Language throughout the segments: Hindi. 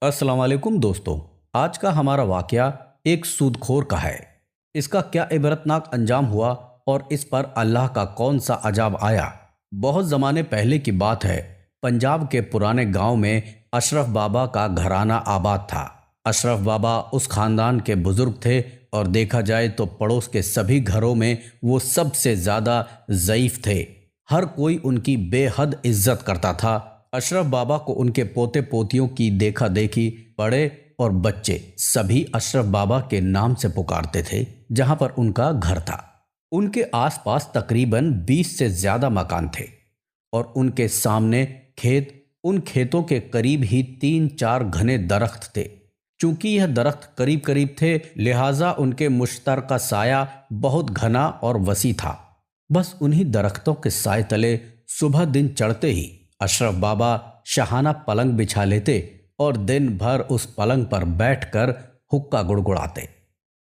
अस्सलाम वालेकुम दोस्तों। आज का हमारा वाकया एक सूदखोर का है। इसका क्या इबरतनाक अंजाम हुआ और इस पर अल्लाह का कौन सा अजाब आया। बहुत ज़माने पहले की बात है। पंजाब के पुराने गांव में अशरफ बाबा का घराना आबाद था। अशरफ बाबा उस खानदान के बुजुर्ग थे और देखा जाए तो पड़ोस के सभी घरों में वो सबसे ज़्यादा ज़ईफ़ थे। हर कोई उनकी बेहद इज्जत करता था। अशरफ बाबा को उनके पोते पोतियों की देखा देखी बड़े और बच्चे सभी अशरफ बाबा के नाम से पुकारते थे जहां पर उनका घर था। उनके आसपास तकरीबन 20 से ज़्यादा मकान थे और उनके सामने खेत, उन खेतों के करीब ही 3-4 घने दरख्त थे। चूंकि यह दरख्त करीब करीब थे लिहाजा उनके मुश्तरका साया बहुत घना और वसी था। बस उन्हीं दरख्तों के साए तले सुबह दिन चढ़ते ही अशरफ बाबा शाहाना पलंग बिछा लेते और दिन भर उस पलंग पर बैठकर हुक्का गुड़गुड़ाते।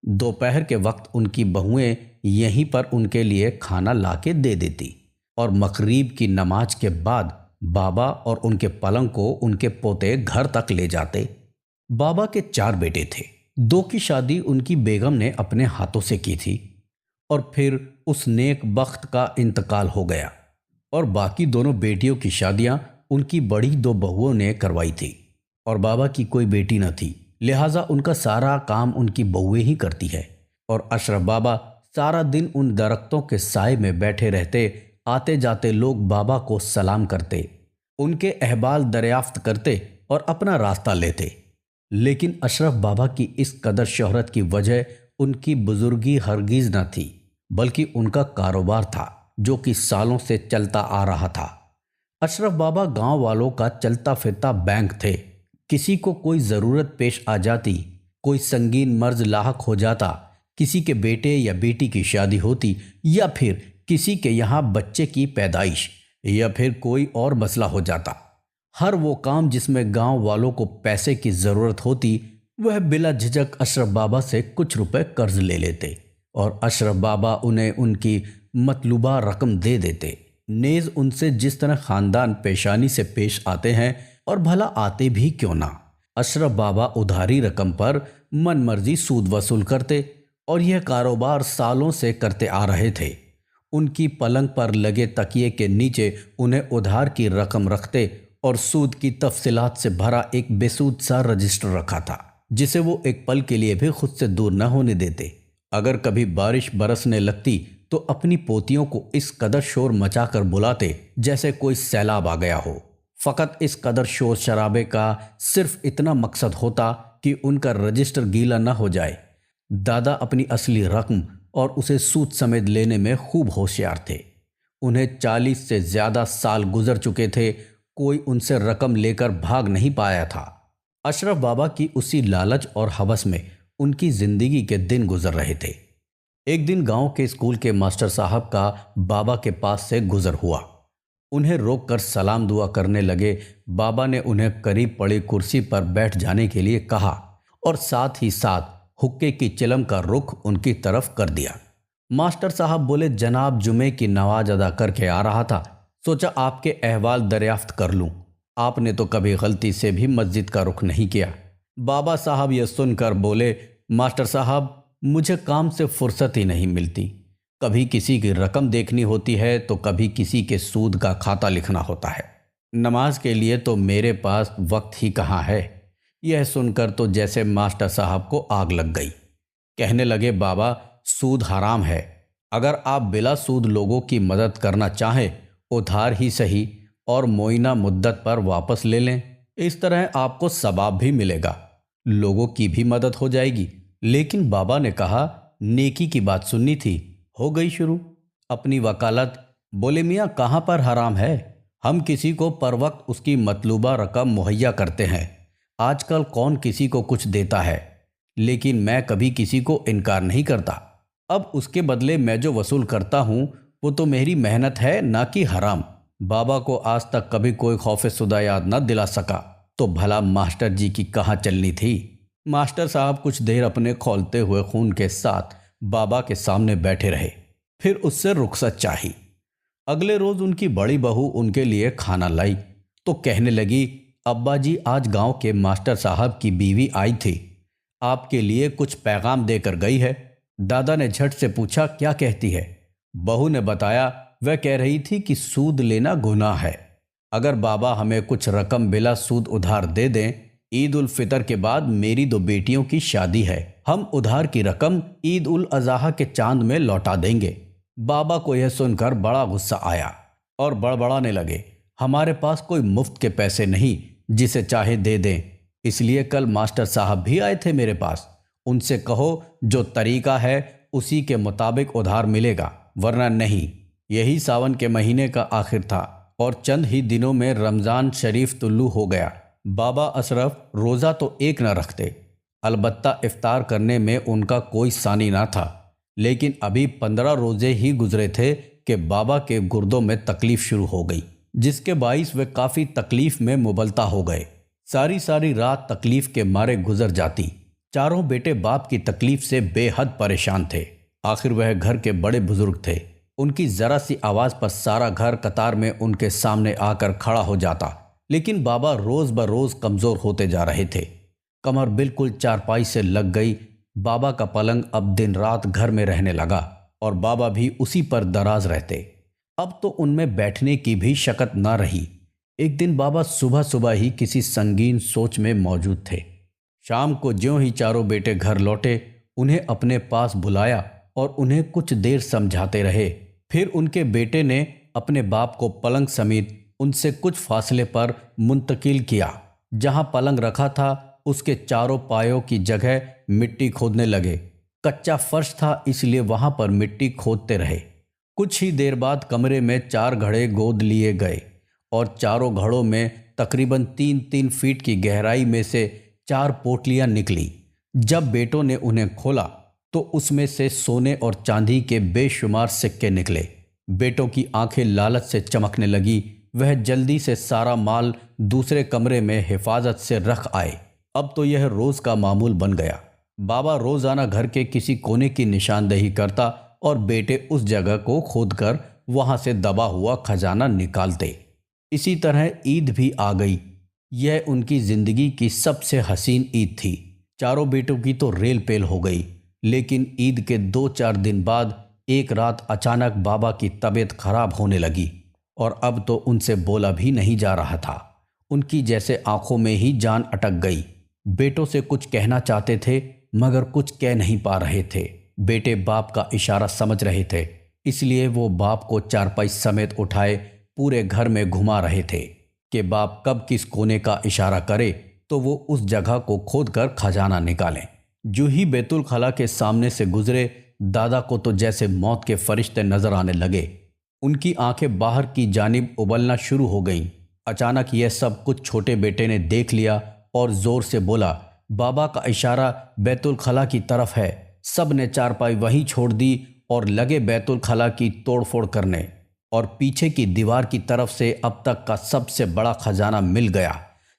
दोपहर के वक्त उनकी बहुएं यहीं पर उनके लिए खाना लाके दे देती और मगरिब की नमाज के बाद बाबा और उनके पलंग को उनके पोते घर तक ले जाते। बाबा के 4 बेटे थे। 2 की शादी उनकी बेगम ने अपने हाथों से की थी और फिर उस नेक बख्त का इंतकाल हो गया और बाकी दोनों बेटियों की शादियां उनकी बड़ी 2 बहुओं ने करवाई थी और बाबा की कोई बेटी न थी लिहाजा उनका सारा काम उनकी बहुएं ही करती है। और अशरफ बाबा सारा दिन उन दरख्तों के साए में बैठे रहते। आते जाते लोग बाबा को सलाम करते, उनके अहवाल दरियाफ्त करते और अपना रास्ता लेते। लेकिन अशरफ बाबा की इस कदर शोहरत की वजह उनकी बुजुर्गी हरगिज न थी बल्कि उनका कारोबार था जो कि सालों से चलता आ रहा था। अशरफ बाबा गांव वालों का चलता फिरता बैंक थे। किसी को कोई ज़रूरत पेश आ जाती, कोई संगीन मर्ज लाहक हो जाता, किसी के बेटे या बेटी की शादी होती या फिर किसी के यहाँ बच्चे की पैदाइश या फिर कोई और मसला हो जाता, हर वो काम जिसमें गांव वालों को पैसे की ज़रूरत होती वह बिला झिझक अशरफ बाबा से कुछ रुपए कर्ज ले लेते और अशरफ बाबा उन्हें उनकी मतलूबा रकम दे देते। नेज़ उनसे जिस तरह ख़ानदान पेशानी से पेश आते हैं और भला आते भी क्यों ना, अशरफ बाबा उधारी रकम पर मनमर्जी सूद वसूल करते और यह कारोबार सालों से करते आ रहे थे। उनकी पलंग पर लगे तकिए के नीचे उन्हें उधार की रकम रखते और सूद की तफसीलात से भरा एक बेसूद सा रजिस्टर रखा था जिसे वो एक पल के लिए भी खुद से दूर न होने देते। अगर कभी बारिश बरसने लगती तो अपनी पोतियों को इस कदर शोर मचाकर बुलाते जैसे कोई सैलाब आ गया हो। फ़कत इस कदर शोर शराबे का सिर्फ इतना मकसद होता कि उनका रजिस्टर गीला न हो जाए। दादा अपनी असली रकम और उसे सूद समेत लेने में खूब होशियार थे। उन्हें 40 से ज़्यादा साल गुजर चुके थे, कोई उनसे रकम लेकर भाग नहीं पाया था। अशरफ बाबा की उसी लालच और हवस में उनकी ज़िंदगी के दिन गुजर रहे थे। एक दिन गांव के स्कूल के मास्टर साहब का बाबा के पास से गुजर हुआ। उन्हें रोककर सलाम दुआ करने लगे। बाबा ने उन्हें करीब पड़ी कुर्सी पर बैठ जाने के लिए कहा और साथ ही साथ हुक्के की चिलम का रुख उनकी तरफ कर दिया। मास्टर साहब बोले, जनाब जुमे की नमाज अदा करके आ रहा था, सोचा आपके अहवाल दरियाफ्त कर लूं। आपने तो कभी गलती से भी मस्जिद का रुख नहीं किया। बाबा साहब यह सुनकर बोले, मास्टर साहब मुझे काम से फुर्सत ही नहीं मिलती। कभी किसी की रकम देखनी होती है तो कभी किसी के सूद का खाता लिखना होता है। नमाज के लिए तो मेरे पास वक्त ही कहाँ है। यह सुनकर तो जैसे मास्टर साहब को आग लग गई। कहने लगे, बाबा सूद हराम है। अगर आप बिला सूद लोगों की मदद करना चाहें उधार ही सही और मुआयना मुद्दत पर वापस ले लें। इस तरह आपको सवाब भी मिलेगा, लोगों की भी मदद हो जाएगी। लेकिन बाबा ने कहा, नेकी की बात सुननी थी। हो गई शुरू अपनी वकालत। बोले, मियाँ कहाँ पर हराम है। हम किसी को पर वक्त उसकी मतलूबा रकम मुहैया करते हैं। आजकल कौन किसी को कुछ देता है, लेकिन मैं कभी किसी को इनकार नहीं करता। अब उसके बदले मैं जो वसूल करता हूँ वो तो मेरी मेहनत है, ना कि हराम। बाबा को आज तक कभी कोई खौफ खुदा याद न दिला सका तो भला मास्टर जी की कहाँ चलनी थी। मास्टर साहब कुछ देर अपने खौलते हुए खून के साथ बाबा के सामने बैठे रहे, फिर उससे रुखसत चाही। अगले रोज उनकी बड़ी बहू उनके लिए खाना लाई तो कहने लगी, अब्बा जी, आज गांव के मास्टर साहब की बीवी आई थी, आपके लिए कुछ पैगाम देकर गई है। दादा ने झट से पूछा, क्या कहती है? बहू ने बताया, वह कह रही थी कि सूद लेना गुनाह है। अगर बाबा हमें कुछ रकम बिला सूद उधार दे दें, ईद उल फितर के बाद मेरी दो बेटियों की शादी है, हम उधार की रकम ईद उल अजहा के चांद में लौटा देंगे। बाबा को यह सुनकर बड़ा गुस्सा आया और बड़बड़ाने लगे, हमारे पास कोई मुफ्त के पैसे नहीं जिसे चाहे दे दें, इसलिए कल मास्टर साहब भी आए थे मेरे पास। उनसे कहो जो तरीका है उसी के मुताबिक उधार मिलेगा, वरना नहीं। यही सावन के महीने का आखिर था और चंद ही दिनों में रमज़ान शरीफ तुल्लू हो गया। बाबा अशरफ रोज़ा तो एक न रखते, अलबत्ता इफ्तार करने में उनका कोई सानी ना था, लेकिन अभी 15 रोज़े ही गुजरे थे कि बाबा के गुर्दों में तकलीफ शुरू हो गई, जिसके बाइस वे काफ़ी तकलीफ में मुबलता हो गए। सारी सारी रात तकलीफ के मारे गुजर जाती। चारों बेटे बाप की तकलीफ से बेहद परेशान थे। आखिर वह घर के बड़े बुजुर्ग थे, उनकी जरा सी आवाज़ पर सारा घर कतार में उनके सामने आकर खड़ा हो जाता। लेकिन बाबा रोज़ ब रोज़ कमज़ोर होते जा रहे थे, कमर बिल्कुल चारपाई से लग गई। बाबा का पलंग अब दिन रात घर में रहने लगा और बाबा भी उसी पर दराज रहते। अब तो उनमें बैठने की भी शकत ना रही। एक दिन बाबा सुबह सुबह ही किसी संगीन सोच में मौजूद थे। शाम को ज्यों ही चारों बेटे घर लौटे, उन्हें अपने पास बुलाया और उन्हें कुछ देर समझाते रहे। फिर उनके बेटे ने अपने बाप को पलंग समेत उनसे कुछ फासले पर मुंतकिल किया। जहां पलंग रखा था उसके चारों पायों की जगह मिट्टी खोदने लगे। कच्चा फर्श था, इसलिए वहां पर मिट्टी खोदते रहे। कुछ ही देर बाद कमरे में 4 घड़े गोद लिए गए और चारों घड़ों में तकरीबन 3-3 फीट की गहराई में से 4 पोटलियां निकली। जब बेटों ने उन्हें खोला तो उसमें से सोने और चांदी के बेशुमार सिक्के निकले। बेटों की आंखें लालच से चमकने लगी। वह जल्दी से सारा माल दूसरे कमरे में हिफाजत से रख आए। अब तो यह रोज का मामूल बन गया। बाबा रोजाना घर के किसी कोने की निशानदेही करता और बेटे उस जगह को खोदकर वहां से दबा हुआ खजाना निकालते। इसी तरह ईद भी आ गई। यह उनकी जिंदगी की सबसे हसीन ईद थी। चारों बेटों की तो रेल पेल हो गई। लेकिन ईद के 2-4 दिन बाद एक रात अचानक बाबा की तबीयत खराब होने लगी और अब तो उनसे बोला भी नहीं जा रहा था। उनकी जैसे आंखों में ही जान अटक गई। बेटों से कुछ कहना चाहते थे मगर कुछ कह नहीं पा रहे थे। बेटे बाप का इशारा समझ रहे थे, इसलिए वो बाप को चारपाई समेत उठाए पूरे घर में घुमा रहे थे कि बाप कब किस कोने का इशारा करे तो वो उस जगह को खोदकर खजाना निकालें। जो ही बैतुल खला के सामने से गुजरे, दादा को तो जैसे मौत के फरिश्ते नजर आने लगे। उनकी आंखें बाहर की जानिब उबलना शुरू हो गईं। अचानक यह सब कुछ छोटे बेटे ने देख लिया और जोर से बोला, बाबा का इशारा बैतुल खला की तरफ है। सब ने चारपाई वहीं छोड़ दी और लगे बैतुल खला की तोड़फोड़ करने। और पीछे की दीवार की तरफ से अब तक का सबसे बड़ा खजाना मिल गया।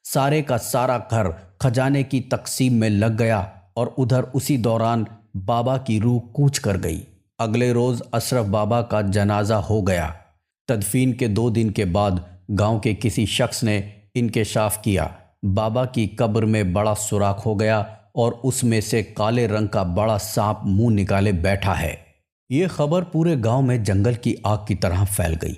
सारे का सारा घर खजाने की तकसीम में लग गया और उधर उसी दौरान बाबा की रूह कूच कर गई। अगले रोज अशरफ बाबा का जनाजा हो गया। तदफीन के 2 दिन के बाद गांव के किसी शख्स ने इंकशाफ किया। बाबा की कब्र में बड़ा सुराख हो गया और उसमें से काले रंग का बड़ा सांप मुंह निकाले बैठा है। ये खबर पूरे गांव में जंगल की आग की तरह फैल गई।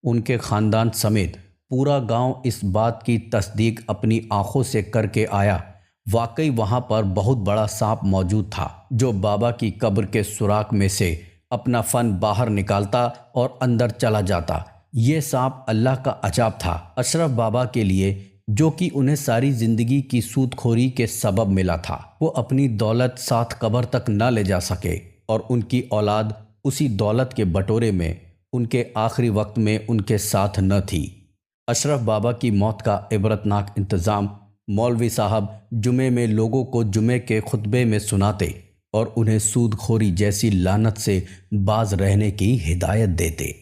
उनके खानदान समेत पूरा गांव इस बात की तस्दीक अपनी आंखों से करके आया। वाकई वहां पर बहुत बड़ा सांप मौजूद था जो बाबा की कब्र के सुराख में से अपना फन बाहर निकालता और अंदर चला जाता। ये सांप अल्लाह का अजाब था अशरफ बाबा के लिए, जो कि उन्हें सारी जिंदगी की सूदखोरी के सबब मिला था। वो अपनी दौलत साथ कब्र तक न ले जा सके और उनकी औलाद उसी दौलत के बटोरे में उनके आखिरी वक्त में उनके साथ न थी। अशरफ बाबा की मौत का इबरतनाक इंतज़ाम मौलवी साहब जुमे में लोगों को जुमे के खुतबे में सुनाते और उन्हें सूदखोरी जैसी लानत से बाज रहने की हिदायत देते।